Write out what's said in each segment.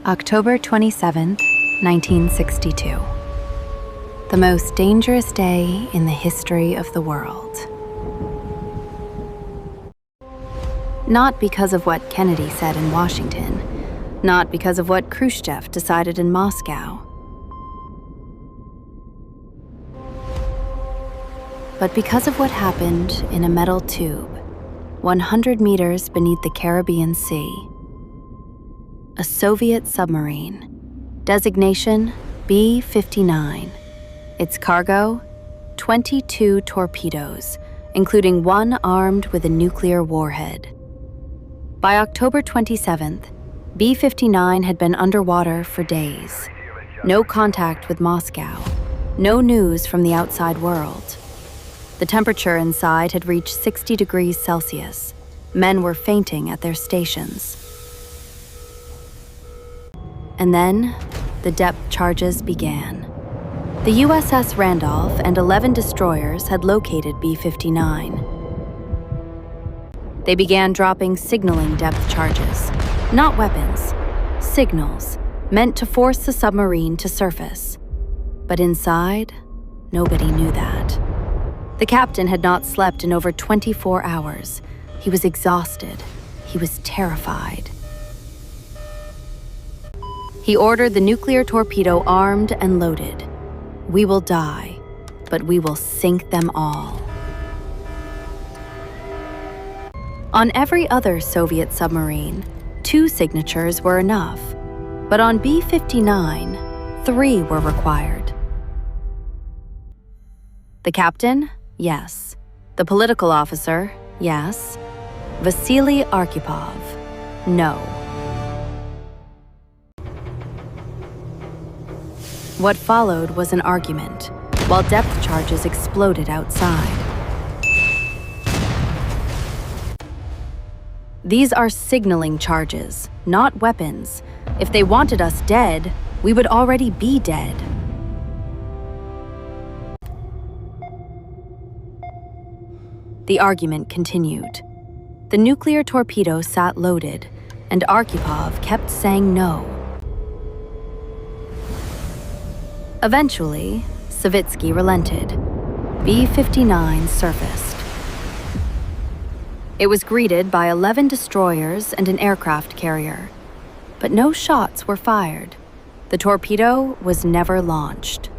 October 27, 1962. The most dangerous day in the history of the world. Not because of what Kennedy said in Washington, not because of what Khrushchev decided in Moscow, but because of what happened in a metal tube 100 meters beneath the Caribbean Sea. A Soviet submarine, designation B-59. Its cargo, 22 torpedoes, including one armed with a nuclear warhead. By October 27th, B-59 had been underwater for days. No contact with Moscow, no news from the outside world. The temperature inside had reached 60 degrees Celsius. Men were fainting at their stations. And then, the depth charges began. The USS Randolph and 11 destroyers had located B-59. They began dropping signaling depth charges, not weapons, signals meant to force the submarine to surface. But inside, nobody knew that. The captain had not slept in over 24 hours. He was exhausted. He was terrified. He ordered the nuclear torpedo armed and loaded. We will die, but we will sink them all. On every other Soviet submarine, 2 signatures were enough, but on B-59, 3 were required. The captain? Yes. The political officer? Yes. Vasili Arkhipov? No. What followed was an argument, while depth charges exploded outside. These are signaling charges, not weapons. If they wanted us dead, we would already be dead. The argument continued. The nuclear torpedo sat loaded, and Arkhipov kept saying no. Eventually, Savitsky relented. B-59 surfaced. It was greeted by 11 destroyers and an aircraft carrier, but no shots were fired. The torpedo was never launched.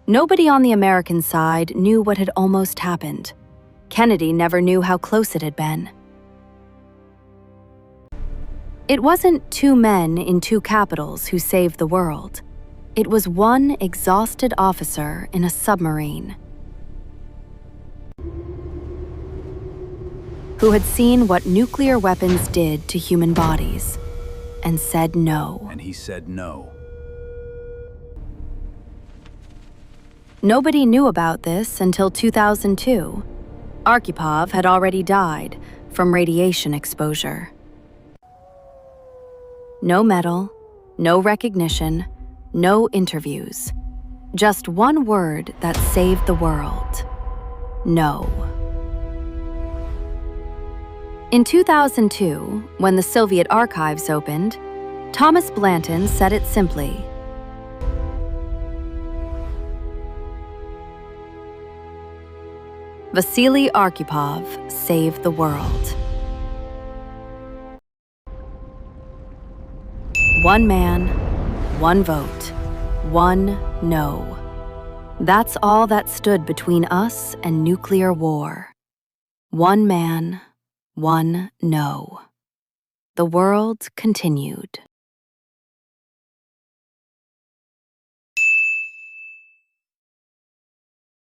Nobody on the American side knew what had almost happened. Kennedy never knew how close it had been. It wasn't 2 men in 2 capitals who saved the world. It was one exhausted officer in a submarine who had seen what nuclear weapons did to human bodies and said no. And he said no. Nobody knew about this until 2002. Arkhipov had already died from radiation exposure. No medal, no recognition, no interviews. Just one word that saved the world. No. In 2002, when the Soviet archives opened, Thomas Blanton said it simply. Vasili Arkhipov saved the world. One man, one vote, one no. That's all that stood between us and nuclear war. One man, one no. The world continued.